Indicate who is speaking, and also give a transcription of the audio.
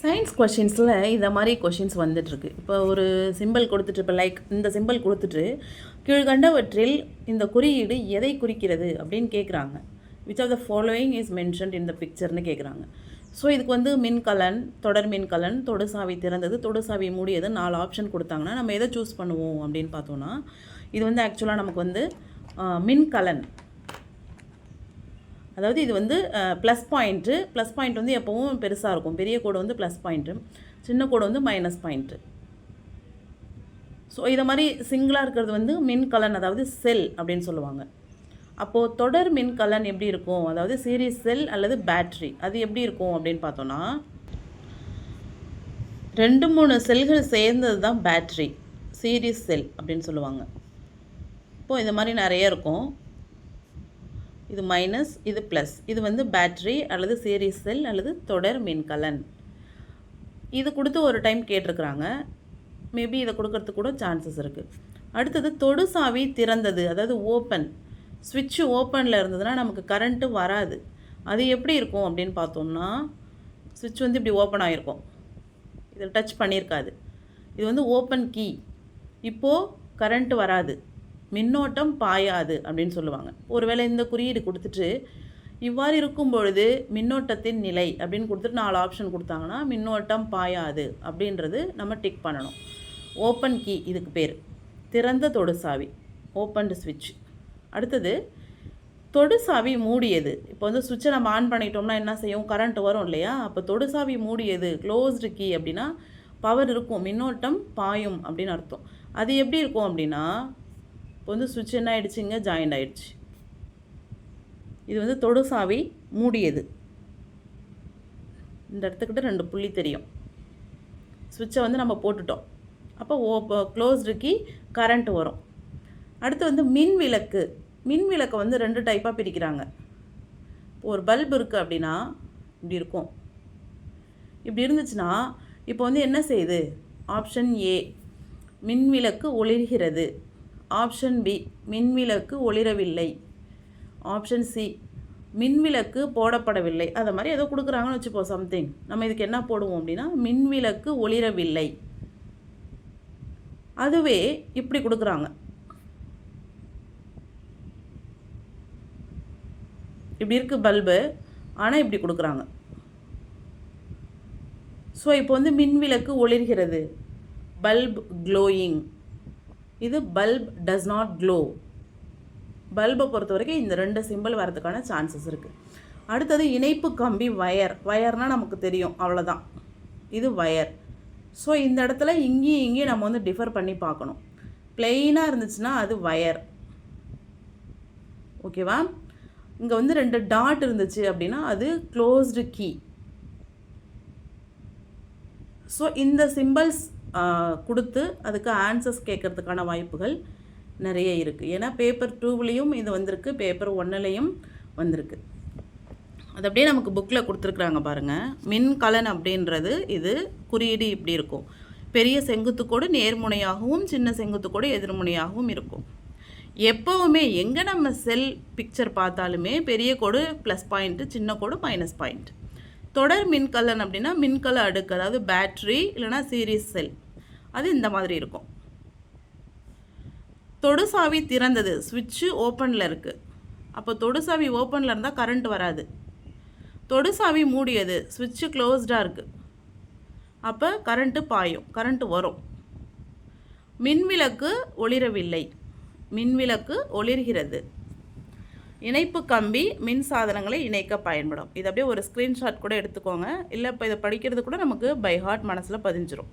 Speaker 1: Science கொஷின்ஸில் இந்த மாதிரி questions வந்துட்டுருக்கு. இப்போ ஒரு சிம்பிள் கொடுத்துட்டு, இப்போ லைக் இந்த சிம்பிள் கொடுத்துட்டு கீழ்கண்டவற்றில் இந்த குறியீடு எதை குறிக்கிறது அப்படின்னு கேட்குறாங்க. Which of the following is mentioned இந்த பிக்சர்னு கேட்குறாங்க. ஸோ இதுக்கு வந்து மின்கலன், தொடர் மின்கலன், தொடுசாவி திறந்தது, தொடுசாவி மூடியது 4 ஆப்ஷன் கொடுத்தாங்கன்னா நம்ம எதை சூஸ் பண்ணுவோம் அப்படின்னு பார்த்தோன்னா, இது வந்து ஆக்சுவலாக நமக்கு வந்து மின்கலன். அதாவது இது வந்து ப்ளஸ் பாயிண்ட் வந்து எப்போவும் பெருசாக இருக்கும். பெரிய கோடு வந்து ப்ளஸ் பாயிண்ட்டு, சின்ன கோடு வந்து மைனஸ் பாயிண்ட்டு. ஸோ இதை மாதிரி சிங்கிளாக இருக்கிறது வந்து மின்கலன், அதாவது செல் அப்படின்னு சொல்லுவாங்க. அப்போது தொடர் மின்கலன் எப்படி இருக்கும், அதாவது சீரிஸ் செல் அல்லது பேட்ரி, அது எப்படி இருக்கும் அப்படின்னு பார்த்தோன்னா, 2-3 செல்கள் சேர்ந்தது தான் பேட்ரி, சீரிஸ் செல் அப்படின்னு சொல்லுவாங்க. இப்போது இந்த மாதிரி நிறைய இருக்கும். இது மைனஸ், இது ப்ளஸ். இது வந்து பேட்ரி அல்லது சீரிஸ் செல் அல்லது தொடர் மின்கலன். இது கொடுத்து ஒரு டைம் கேட்டிருக்கிறாங்க. மேபி இதை கொடுக்கறதுக்கு கூட சான்சஸ் இருக்குது. அடுத்தது தொடுசாவி திறந்தது, அதாவது ஓப்பன். ஸ்விட்சு ஓப்பனில் இருந்ததுன்னா நமக்கு கரண்ட்டு வராது. அது எப்படி இருக்கும் அப்படின்னு பார்த்தோம்னா, ஸ்விட்ச் வந்து இப்படி ஓப்பன் ஆகிருக்கும், இதில் டச் பண்ணியிருக்காது. இது வந்து ஓப்பன் கீ. இப்போது கரண்ட்டு வராது, மின்னோட்டம் பாயாது அப்படின்னு சொல்லுவாங்க. ஒருவேளை இந்த குறியீடு கொடுத்துட்டு இவ்வாறு இருக்கும் பொழுது மின்னோட்டத்தின் நிலை அப்படின்னு கொடுத்துட்டு 4 ஆப்ஷன் கொடுத்தாங்கன்னா மின்னோட்டம் பாயாது அப்படின்றது நம்ம டிக் பண்ணணும். ஓப்பன் கீ இதுக்கு பேர். திறந்த தொடுசாவி, ஓப்பன்டு ஸ்விட்ச். அடுத்தது தொடுசாவி மூடியது. இப்போ வந்து சுவிட்சை நம்ம ஆன் பண்ணிட்டோம்னா என்ன செய்யும், கரண்ட் வரும் இல்லையா. அப்போ தொடுசாவி மூடியது, க்ளோஸ்டு கீ அப்படின்னா பவர் இருக்கும், மின்னோட்டம் பாயும் அப்படின்னு அர்த்தம். அது எப்படி இருக்கும் அப்படின்னா, இப்போ வந்து சுவிட்ச் என்ன ஆகிடுச்சு, இங்கே ஜாயிண்ட் ஆகிடுச்சு. இது வந்து தொடுசாவி மூடியது. இந்த இடத்துக்கிட்ட 2 புள்ளி தெரியும். சுவிட்சை வந்து நம்ம போட்டுட்டோம், அப்போ க்ளோஸ்டு கீ, கரண்ட் வரும். அடுத்து வந்து மின் விளக்கு. மின் விளக்கை வந்து 2 டைப்பாக பிரிக்கிறாங்க. ஒரு பல்பு இருக்குது அப்படின்னா இப்படி இருக்கும். இப்படி இருந்துச்சுன்னா இப்போ வந்து என்ன செய்யுது, ஆப்ஷன் ஏ மின்விளக்கு ஒளிர்கிறது, ஆப்ஷன் பி மின்விளக்கு ஒளிரவில்லை, ஆப்ஷன் சி மின்விளக்கு போடப்படவில்லை. அதை மாதிரி ஏதோ கொடுக்குறாங்கன்னு வச்சுப்போம் சம்திங். நம்ம இதுக்கு என்ன போடுவோம் அப்படின்னா மின்விளக்கு ஒளிரவில்லை. அதுவே இப்படி கொடுக்குறாங்க, இப்படி இருக்குது பல்பு, ஆனால் இப்படி கொடுக்குறாங்க. ஸோ இப்போ வந்து மின்விளக்கு ஒளிர்கிறது, பல்ப் க்ளோயிங். இது பல்ப் டஸ் நாட் க்ளோ. பல்பை பொறுத்த வரைக்கும் இந்த 2 சிம்பிள் வரதுக்கான சான்சஸ் இருக்குது. அடுத்தது இணைப்பு கம்பி, வயர். வயர்னால் நமக்கு தெரியும், அவ்வளோதான். இது வயர். ஸோ இந்த இடத்துல இங்கேயும் நம்ம வந்து டிஃபர் பண்ணி பார்க்கணும். பிளெயினாக இருந்துச்சுன்னா அது வயர், ஓகேவா. இங்கே வந்து 2 டாட் இருந்துச்சு அப்படின்னா அது க்ளோஸ்டு கீ. ஸோ இந்த சிம்பிள்ஸ் கொடுத்து அதுக்கு ஆன்சர்ஸ் கேட்குறதுக்கான வாய்ப்புகள் நிறைய இருக்குது. ஏன்னா பேப்பர் 2லேயும் இது வந்திருக்கு, பேப்பர் 1லேயும் வந்திருக்கு. அது அப்படியே நமக்கு புக்கில் கொடுத்துருக்குறாங்க பாருங்கள். மின்கலன் அப்படின்றது இது குறியீடு இப்படி இருக்கும். பெரிய செங்குத்துக்கோடு நேர்முனையாகவும் சின்ன செங்குத்துக்கோடு எதிர்முனையாகவும் இருக்கும். எப்போவுமே எங்கே நம்ம செல் பிக்சர் பார்த்தாலுமே பெரிய கோடு ப்ளஸ் பாயிண்ட்டு, சின்ன கோடு மைனஸ் பாயிண்ட். தொடர் மின்கலன் அப்படின்னா மின்கல அடுக்கு, அதாவது பேட்ரி இல்லைனா சீரிஸ் செல், அது இந்த மாதிரி இருக்கும். தொடுசாவி திறந்தது, ஸ்விட்சு ஓப்பனில் இருக்குது. அப்போ தொடுசாவி ஓப்பனில் இருந்தால் கரண்ட் வராது. தொடுசாவி மூடியது, ஸ்விட்சு க்ளோஸ்டாக இருக்குது, அப்போ கரண்ட்டு பாயும், கரண்ட்டு வரும். மின்விளக்கு ஒளிரவில்லை, மின்விளக்கு ஒளிர்கிறது. இணைப்பு கம்பி மின் சாதனங்களை இணைக்க பயன்படும். இது அப்படியே ஒரு ஸ்க்ரீன்ஷாட் கூட எடுத்துக்கோங்க, இல்லை இப்போ இதை படிக்கிறது கூட நமக்கு பை ஹார்ட் மனசில் பதிஞ்சிரும்.